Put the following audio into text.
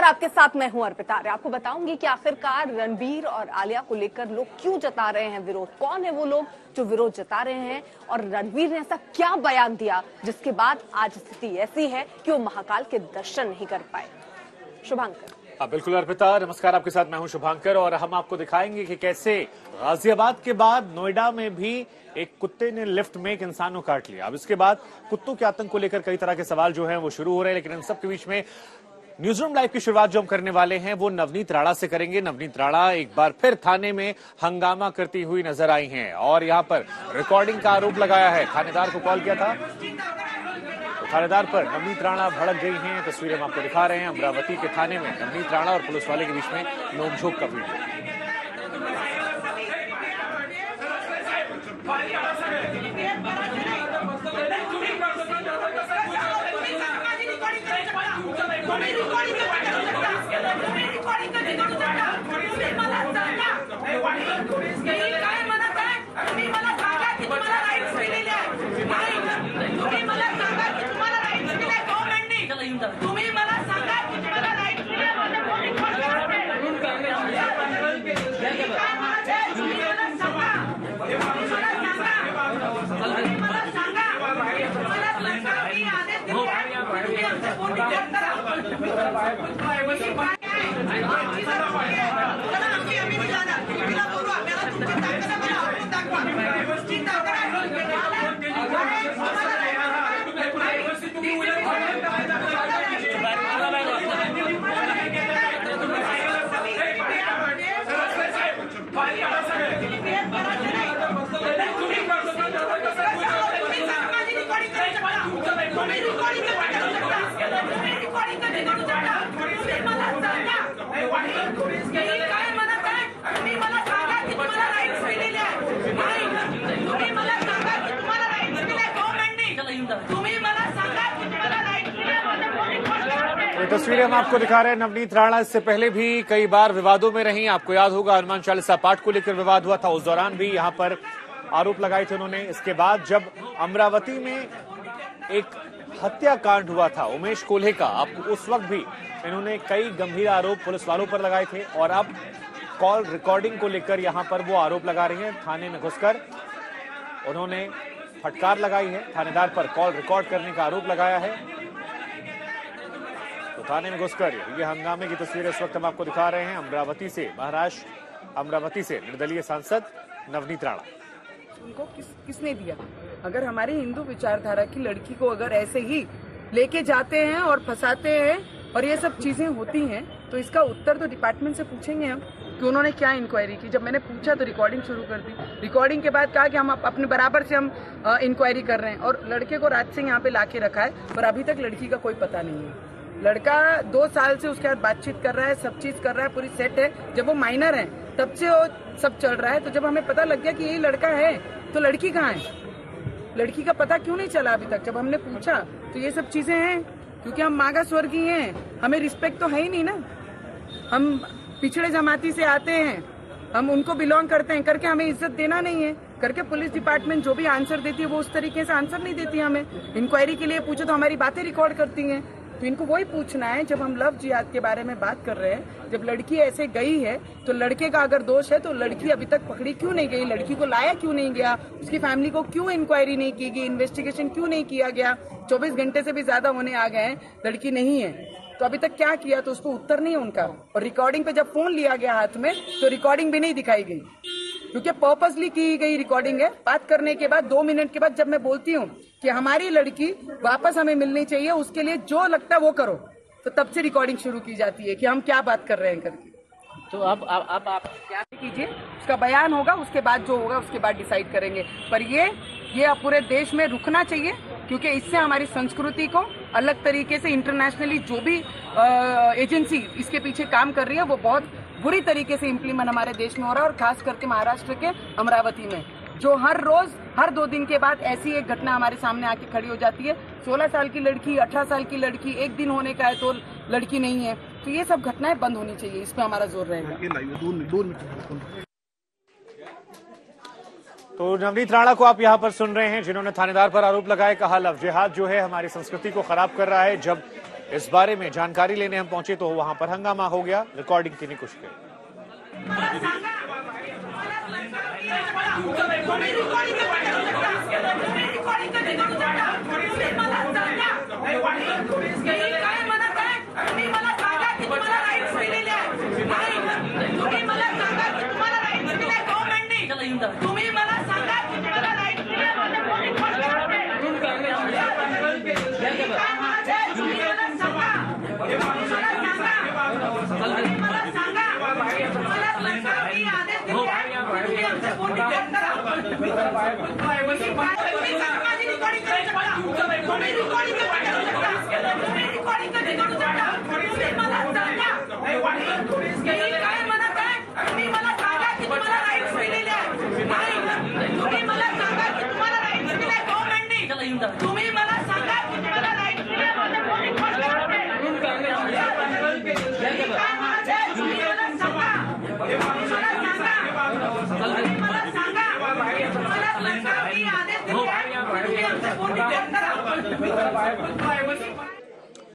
नमस्कार, आपके साथ मैं हूं अर्पिता। आपको बताऊंगी कि आखिरकार रणबीर और आलिया को लेकर लोग क्यों जता रहे हैं विरोध, कौन है वो लोग जो विरोध जता रहे हैं और रणबीर ने ऐसा क्या बयान दिया जिसके बाद आज स्थिति ऐसी है कि वो महाकाल के दर्शन नहीं कर पाए। शुभांकर। बिल्कुल अर्पिता, नमस्कार, आपके साथ मैं हूं शुभांकर और हम आपको दिखाएंगे कि कैसे गाजियाबाद के बाद नोएडा में भी एक कुत्ते ने लिफ्ट में एक इंसान को काट लिया। अब इसके बाद कुत्तों के आतंक को लेकर कई तरह के सवाल जो हैं वो शुरू हो रहे हैं, लेकिन इन सब के बीच में न्यूज़रूम लाइव की शुरुआत जो हम करने वाले हैं वो नवनीत राणा से करेंगे। नवनीत राणा एक बार फिर थाने में हंगामा करती हुई नजर आई हैं और यहां पर रिकॉर्डिंग का आरोप लगाया है। थानेदार को कॉल किया था तो थानेदार पर नवनीत राणा भड़क गई हैं। तस्वीरें हम आपको दिखा रहे हैं अमरावती के थाने में नवनीत राणा और पुलिस वाले के बीच में नोकझोंक का वीडियो। तस्वीरें हम आपको दिखा रहे हैं नवनीत राणा इससे पहले भी कई बार विवादों में रही। आपको याद होगा हनुमान चालीसा पाठ को लेकर विवाद हुआ था, उस दौरान भी यहां पर आरोप लगाए थे उन्होंने। इसके बाद जब अमरावती में एक हत्याकांड हुआ था उमेश कोल्हे का, अब उस वक्त भी इन्होंने कई गंभीर आरोप पुलिस वालों पर लगाए थे और अब कॉल रिकॉर्डिंग को लेकर यहां पर वो आरोप लगा रही हैं। थाने में घुसकर उन्होंने फटकार लगाई है, थानेदार पर कॉल रिकॉर्ड करने का आरोप लगाया है। तो थाने में घुसकर ये हंगामे की तस्वीरें इस वक्त हम आपको दिखा रहे हैं अमरावती से, महाराष्ट्र अमरावती से निर्दलीय सांसद नवनीत राणा। उनको किसने दिया? अगर हमारी हिंदू विचारधारा की लड़की को अगर ऐसे ही लेके जाते हैं और फंसाते हैं और ये सब चीजें होती हैं तो इसका उत्तर तो डिपार्टमेंट से पूछेंगे हम कि उन्होंने क्या इंक्वायरी की। जब मैंने पूछा तो रिकॉर्डिंग शुरू कर दी। रिकॉर्डिंग के बाद कहा कि हम अपने बराबर से हम इंक्वायरी कर रहे हैं और लड़के को रात सिंह यहाँ पे लाके रखा है पर अभी तक लड़की का कोई पता नहीं है। लड़का 2 साल से उसके साथ बातचीत कर रहा है, सब चीज कर रहा है, पूरी सेट है। जब वो माइनर है तब से वो सब चल रहा है। तो जब हमें पता लग गया कि यही लड़का है तो लड़की कहाँ है? लड़की का पता क्यों नहीं चला अभी तक? जब हमने पूछा तो ये सब चीजें हैं क्योंकि हम मागा स्वर्गीय हैं, हमें रिस्पेक्ट तो है ही नहीं ना। हम पिछड़े जमाती से आते हैं, हम उनको बिलोंग करते हैं, करके हमें इज्जत देना नहीं है। करके पुलिस डिपार्टमेंट जो भी आंसर देती है वो उस तरीके से आंसर नहीं देती हमें। इंक्वायरी के लिए पूछो तो हमारी बातें रिकॉर्ड करती हैं। तो इनको वही पूछना है, जब हम लव जिहाद के बारे में बात कर रहे हैं, जब लड़की ऐसे गई है तो लड़के का अगर दोष है तो लड़की अभी तक पकड़ी क्यों नहीं गई? लड़की को लाया क्यों नहीं गया? उसकी फैमिली को क्यों इंक्वायरी नहीं की गई? इन्वेस्टिगेशन क्यों नहीं किया गया? 24 घंटे से भी ज्यादा होने आ गए हैं, लड़की नहीं है तो अभी तक क्या किया? तो उसको उत्तर नहीं है उनका। और रिकॉर्डिंग पे जब फोन लिया गया हाथ में तो रिकॉर्डिंग भी नहीं दिखाई गई क्योंकि पर्पसली की गई रिकॉर्डिंग है। बात करने के बाद 2 मिनट के बाद जब मैं बोलती हूँ कि हमारी लड़की वापस हमें मिलनी चाहिए, उसके लिए जो लगता है वो करो, तो तब से रिकॉर्डिंग शुरू की जाती है कि हम क्या बात कर रहे हैं करके। तो अब आप क्या कीजिए, उसका बयान होगा, उसके बाद जो होगा उसके बाद डिसाइड करेंगे। पर ये अब पूरे देश में रुकना चाहिए क्योंकि इससे हमारी संस्कृति को अलग तरीके से इंटरनेशनली जो भी एजेंसी इसके पीछे काम कर रही है वो बहुत बुरी तरीके से इम्प्लीमेंट हमारे देश में हो रहा है और खास करके महाराष्ट्र के अमरावती में, जो हर रोज हर 2 दिन के बाद ऐसी एक घटना हमारे सामने आके खड़ी हो जाती है। 16 साल की लड़की, 18 साल की लड़की, 1 दिन होने का है तो लड़की नहीं है। तो ये सब घटनाएं बंद होनी चाहिए, इस पे हमारा जोर रहेगा। तो नवनीत राणा को आप यहां पर सुन रहे हैं जिन्होंने थानेदार पर आरोप लगाए, कहा लव जिहाद जो है हमारी संस्कृति को खराब कर रहा है। जब इस बारे में जानकारी लेने हम पहुंचे तो वहां पर हंगामा हो गया, रिकॉर्डिंग की कुछ के तुम्ही मला सांगा की तुम्हाला राईट तुम्ही मला सांगा की तुम्हाला राईट आदेश